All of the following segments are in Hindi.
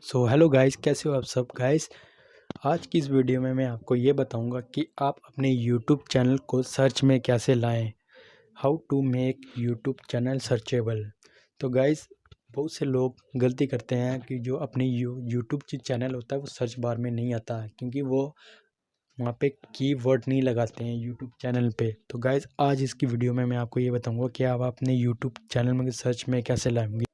सो हेलो गाइस, कैसे हो आप सब गाइस। आज की इस वीडियो में मैं आपको ये बताऊंगा कि आप अपने यूट्यूब चैनल को सर्च में कैसे लाएं। How to make YouTube channel searchable. तो गाइस, बहुत से लोग गलती करते हैं कि जो अपने यूट्यूब जो चैनल होता है वो सर्च बार में नहीं आता है, क्योंकि वो वहाँ पे कीवर्ड नहीं लगाते हैं यूट्यूब चैनल पे। तो गाइस, आज इसकी वीडियो में मैं आपको ये बताऊँगा कि आप अपने यूट्यूब चैनल में सर्च में कैसे लाएंगे।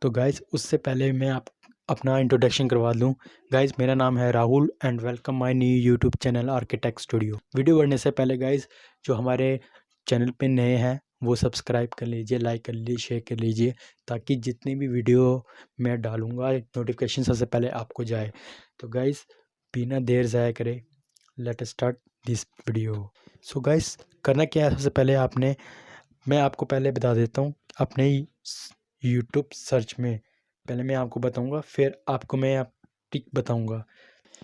तो गाइज़, उससे पहले मैं आप अपना इंट्रोडक्शन करवा दूं। गाइज़, मेरा नाम है Rahul and welcome my new YouTube channel architect studio. Video बढ़ने से पहले गाइज़, जो हमारे चैनल पे नए हैं वो सब्सक्राइब कर लीजिए, लाइक कर लीजिए, शेयर कर लीजिए, ताकि जितनी भी वीडियो मैं डालूँगा नोटिफिकेशन सबसे पहले आपको जाए। तो गाइज़, बिना देर ज़ाया करे let start this video. So guys, करना क्या है, सबसे पहले मैं आपको पहले बता देता हूँ अपने यूट्यूब सर्च में। पहले मैं आपको बताऊंगा, फिर आपको मैं ट्रिक बताऊंगा।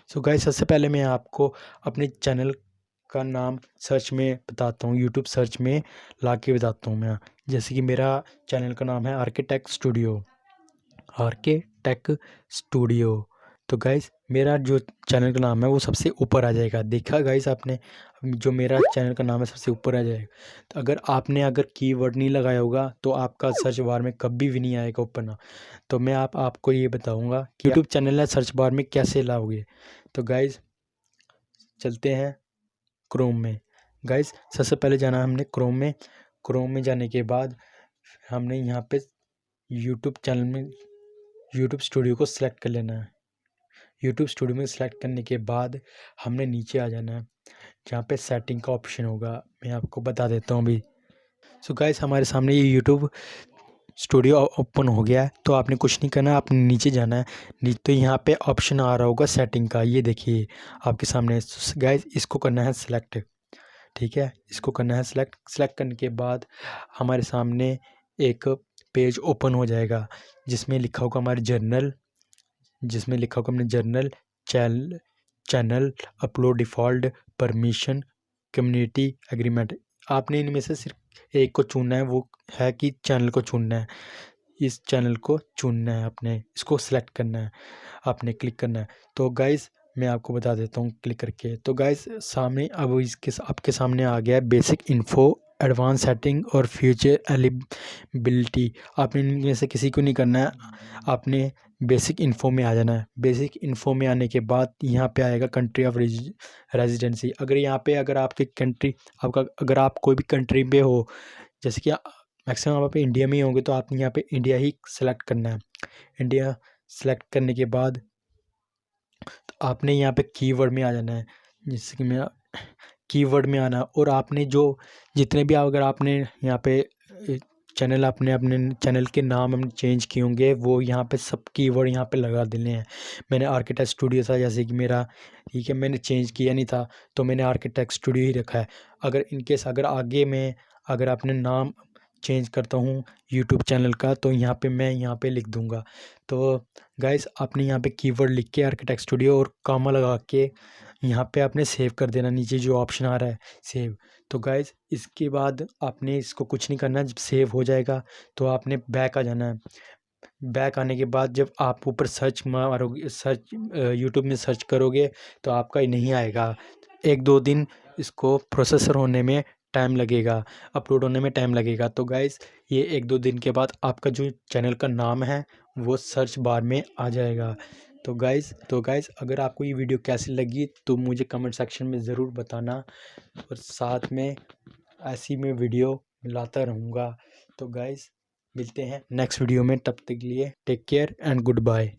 सो गाइस, सबसे पहले मैं आपको अपने चैनल का नाम सर्च में बताता हूँ, यूट्यूब सर्च में ला के बताता हूँ मैं। जैसे कि मेरा चैनल का नाम है आर्किटेक्ट स्टूडियो। तो गाइस, मेरा जो चैनल का नाम है वो सबसे ऊपर आ जाएगा। देखा गाइस आपने, जो मेरा चैनल का नाम है सबसे ऊपर आ जाएगा। तो अगर कीवर्ड नहीं लगाया होगा तो आपका सर्च बार में कभी भी नहीं आएगा ऊपर ना। तो मैं आपको ये बताऊंगा कि यूट्यूब चैनल है सर्च बार में कैसे लाओगे। तो गाइस, चलते हैं क्रोम में। गाइस, सबसे पहले जाना है हमने क्रोम में जाने के बाद हमने यहाँ पे यूट्यूब चैनल में यूट्यूब स्टूडियो को सिलेक्ट कर लेना है। यूट्यूब स्टूडियो में सिलेक्ट करने के बाद हमने नीचे आ जाना है, जहाँ पे सेटिंग का ऑप्शन होगा। मैं आपको बता देता हूँ अभी। सो गाइस, हमारे सामने ये यूट्यूब स्टूडियो ओपन हो गया है। तो आपने कुछ नहीं करना है, आपने नीचे जाना है। तो यहाँ पे ऑप्शन आ रहा होगा सेटिंग का, ये देखिए आपके सामने। गाइस, इसको करना है सिलेक्ट। ठीक है, इसको करना है सिलेक्ट करने के बाद हमारे सामने एक पेज ओपन हो जाएगा, जिसमें लिखा होगा हमारे journal channel upload default permission community agreement. आपने इनमें से सिर्फ एक को चुनना है, वो है कि चैनल को चुनना है। इस चैनल को चुनना है आपने, इसको सिलेक्ट करना है, आपने क्लिक करना है। तो गाइस, मैं आपको बता देता हूँ क्लिक करके। तो गाइस, सामने अब इसके आपके सामने आ गया है बेसिक इन्फो, एडवांस सेटिंग और फ्यूचर एलिजिबिलिटी। आपने इनमें से किसी को नहीं करना है, आपने बेसिक इन्फो में आ जाना है। बेसिक इन्फो में आने के बाद यहाँ पे आएगा कंट्री ऑफ रेजिडेंसी। अगर आपकी कंट्री अगर आप कोई भी कंट्री में हो, जैसे कि मैक्सिमम आप इंडिया में ही होंगे, तो आपने यहाँ पे इंडिया ही सेलेक्ट करना है। इंडिया सेलेक्ट करने के बाद तो आपने यहाँ पे कीवर्ड में आ जाना है। जैसे कि मैं कीवर्ड में आना, और आपने जो जितने भी अगर आपने यहाँ पे चैनल अपने चैनल के नाम हमने चेंज किए होंगे, वो यहाँ पे सब कीवर्ड यहाँ पे लगा देने हैं। मैंने आर्किटेक्ट स्टूडियो था, जैसे कि मेरा, ठीक है, मैंने चेंज किया नहीं था तो मैंने आर्किटेक्ट स्टूडियो ही रखा है। अगर इनकेस अगर आगे में अगर आपने नाम चेंज करता हूँ यूट्यूब चैनल का, तो मैं यहाँ पे लिख दूँगा। तो गाइस, आपने यहाँ पे कीवर्ड लिख के आर्किटेक्ट स्टूडियो और कॉमा लगा के यहाँ पे आपने सेव कर देना, नीचे जो ऑप्शन आ रहा है सेव। तो गाइस, इसके बाद आपने इसको कुछ नहीं करना। जब सेव हो जाएगा तो आपने बैक आ जाना है। बैक आने के बाद जब आप ऊपर सर्च मारोगे, यूट्यूब में सर्च करोगे, तो आपका नहीं आएगा। 1-2 दिन इसको प्रोसेसर होने में टाइम लगेगा, अपलोड होने में टाइम लगेगा। तो गाइस, ये 1-2 दिन के बाद आपका जो चैनल का नाम है वो सर्च बार में आ जाएगा। तो गाइस, अगर आपको ये वीडियो कैसी लगी तो मुझे कमेंट सेक्शन में ज़रूर बताना, और साथ में ऐसी मैं वीडियो लाता रहूँगा। तो गाइस, मिलते हैं नेक्स्ट वीडियो में, तब तक के लिए take care and good bye.